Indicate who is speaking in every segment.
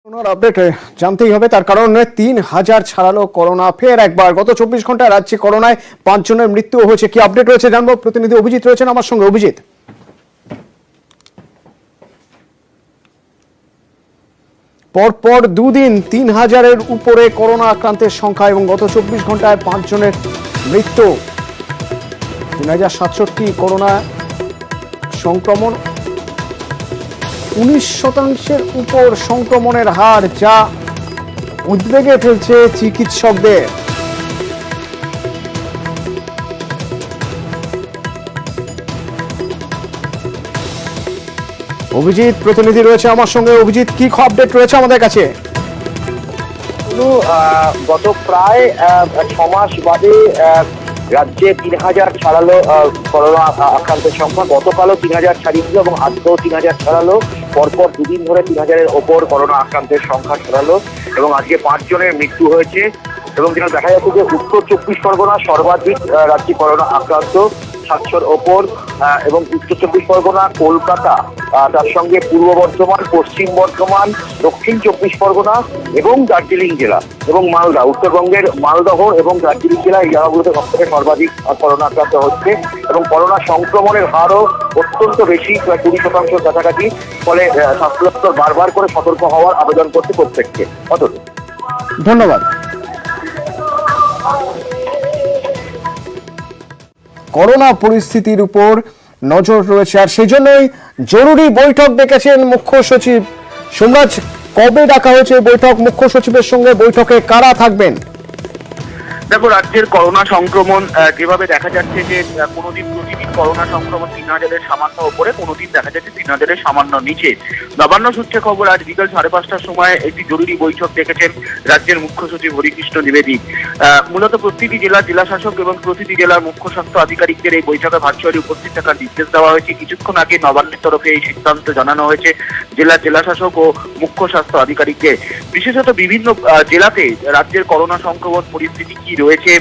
Speaker 1: করোনার আপডেট জানতেই হবে, তার কারণ ৩,০০০ ছাড়ালো করোনা ফের একবার। গত ২৪ ঘন্টায় রাজ্যে করোনায় ৫ জনের মৃত্যু হয়েছে। কি আপডেট রয়েছে জানবো, প্রতিনিধি অভিজিৎ রয়েছেন আমার সঙ্গে। অভিজিৎ, পরপর দুদিন ৩,০০০-এর উপরে করোনা আক্রান্তের সংখ্যা এবং গত ২৪ ঘন্টায় ৫ জনের মৃত্যু। ৩,০৬৭ করোনা সংক্রমণ, ১৯% উপর সংক্রমণের হার, যা উদ্বেগে ফেলছে চিকিৎসকদের। অভিজিৎ প্রতিনিধি রয়েছে আমার সঙ্গে। অভিজিৎ, কি আপডেট রয়েছে আমাদের কাছে?
Speaker 2: গত প্রায় ৬ মাস বাদে রাজ্যে ৩,০০০ ছাড়ালো করোনা আক্রান্তের সংখ্যা। গতকালও ৩,০০০ ছাড়িয়েছিল এবং আজকেও ৩,০০০ ছাড়ালো। পরপর দুদিন ধরে ৩,০০০-এর ওপর করোনা আক্রান্তের সংখ্যা ছাড়ালো এবং আজকে ৫ জনের মৃত্যু হয়েছে। এবং যেটা দেখা যাচ্ছে যে উত্তর ২৪ পরগনা সর্বাধিক রাজ্যে করোনা আক্রান্ত, ৭০০-র ওপর, এবং উত্তর ২৪ পরগনা, কলকাতা, তার সঙ্গে পূর্ব বর্ধমান, পশ্চিম বর্ধমান, দক্ষিণ ২৪ পরগনা এবং দার্জিলিং জেলা এবং মালদা, উত্তরবঙ্গের মালদহ এবং দার্জিলিং জেলা, এই জায়গাগুলোতে সবথেকে সর্বাধিক করোনা আক্রান্ত হচ্ছে এবং করোনা সংক্রমণের হারও অত্যন্ত বেশি, প্রায় ২০% কাছাকাছি। ফলে স্বাস্থ্য দপ্তর বারবার করে সতর্ক হওয়ার আবেদন করছে প্রত্যেককে।
Speaker 1: ধন্যবাদ। করোনা পরিস্থিতির উপর নজর রয়েছে, আর সেই জন্যই জরুরি বৈঠক ডেকেছেন মুখ্য সচিব সোমরাজ। কবে ডাকা হয়েছে বৈঠক? মুখ্য সচিবের সঙ্গে বৈঠকে কারা থাকবেন?
Speaker 3: দেখো, রাজ্যের করোনা সংক্রমণ যেভাবে দেখা যাচ্ছে যে কোনোদিন প্রতিদিন করোনা সংক্রমণ ৩,০০০-এর সামান্য ওপরে, কোনোদিন দেখা যাচ্ছে ৩,০০০-এর সামান্য নিচে। নবান্ন সূত্রে খবর, আজ বিকাল ৫:৩০টার সময় একটি জরুরি বৈঠক ডেকেছেন রাজ্যের মুখ্য সচিব হরিকৃষ্ণ দ্বিবেদী। মূলত প্রতিটি জেলা শাসক এবং প্রতিটি জেলার মুখ্য স্বাস্থ্য আধিকারিকদের এই বৈঠকে ভার্চুয়ালি উপস্থিত থাকার নির্দেশ দেওয়া হয়েছে। কিছুক্ষণ আগে নবান্নের তরফে এই সিদ্ধান্ত জানানো হয়েছে জেলা শাসক ও মুখ্য স্বাস্থ্য আধিকারিকদের। বিশেষত বিভিন্ন জেলাতে রাজ্যের করোনা সংক্রমণ পরিস্থিতি কি রয়েছে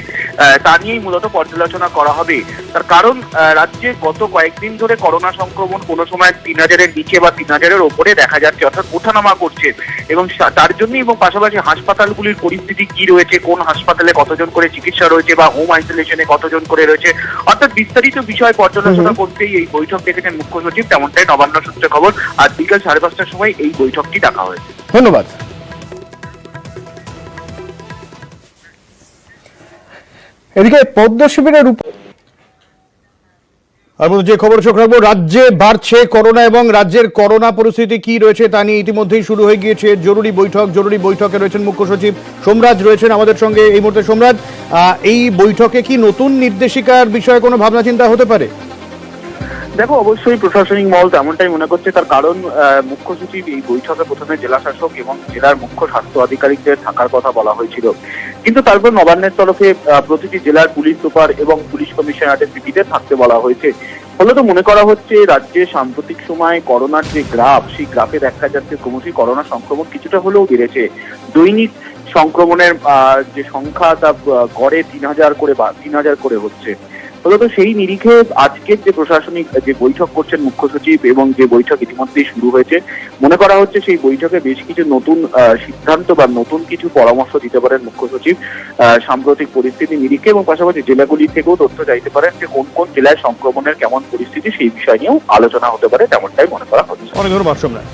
Speaker 3: তা নিয়েই মূলত পর্যালোচনা করা হবে। তার কারণ, রাজ্যে গত কয়েকদিন ধরে করোনা সংক্রমণ কোনো সময় ৩,০০০-এর নিচে বা ৩,০০০-এর ওপরে দেখা যাচ্ছে, অর্থাৎ ওঠানামা করছে। এবং তার জন্য এবং পাশাপাশি হাসপাতালগুলির পরিস্থিতি কি রয়েছে, কোন হাসপাতালে কতজন করে চিকিৎসা রয়েছে বা হোম আইসোলেশনে কতজন করে রয়েছে, অর্থাৎ বিস্তারিত বিষয় পর্যালোচনা করতেই এই বৈঠক ডেকেছেন মুখ্য সচিব, তেমনটাই নবান্ন সূত্রে খবর। আজ বিকাল ৫:৩০টার সময় এই বৈঠকটি ডাকা হয়েছে।
Speaker 1: ধন্যবাদ। এদিকে পদ্ম শিবিরের উপর যে খবর চোখ রাখবো, রাজ্যে বাড়ছে করোনা এবং রাজ্যের করোনা পরিস্থিতি কি রয়েছে তা নিয়ে ইতিমধ্যেই শুরু হয়ে গিয়েছে জরুরি বৈঠক। জরুরি বৈঠকে রয়েছেন মুখ্য সচিব সোমরাজ, রয়েছেন আমাদের সঙ্গে এই মুহূর্তে। সোমরাজ, এই বৈঠকে কি নতুন নির্দেশিকার বিষয়ে কোনো ভাবনা চিন্তা হতে পারে?
Speaker 3: দেখো, অবশ্যই প্রশাসনিক মহল তেমনটাই মনে করছে। তার কারণ, মুখ্য সচিব এই বৈঠকে প্রথমে জেলা শাসক এবং জেলার মুখ্য স্বাস্থ্য আধিকারিকদের থাকার কথা বলা হয়েছিল, কিন্তু তারপর নবান্নের তরফে প্রতিটি জেলার পুলিশ সুপার এবং পুলিশ কমিশনারের পিপিদের থাকতে বলা হয়েছে। ফলত মনে করা হচ্ছে রাজ্যে সাম্প্রতিক সময় করোনার যে গ্রাফ, সেই গ্রাফে দেখা যাচ্ছে ক্রমশই করোনা সংক্রমণ কিছুটা হলেও বেড়েছে। দৈনিক সংক্রমণের যে সংখ্যা তা গড়ে ৩,০০০ করে হচ্ছে। ফলত সেই নিরিখে আজকের যে প্রশাসনিক যে বৈঠক করছেন মুখ্য সচিব এবং যে বৈঠক ইতিমধ্যেই শুরু হয়েছে, মনে করা হচ্ছে সেই বৈঠকে বেশ কিছু নতুন সিদ্ধান্ত বা নতুন কিছু পরামর্শ দিতে পারেন মুখ্য সচিব সাম্প্রতিক পরিস্থিতি নিরিখে, এবং পাশাপাশি জেলাগুলি থেকেও তথ্য চাইতে পারেন যে কোন কোন জেলায় সংক্রমণের কেমন পরিস্থিতি, সেই বিষয় নিয়েও আলোচনা হতে পারে, তেমনটাই মনে করা হচ্ছে।
Speaker 1: অনেক ধন্যবাদ সোমরাজ।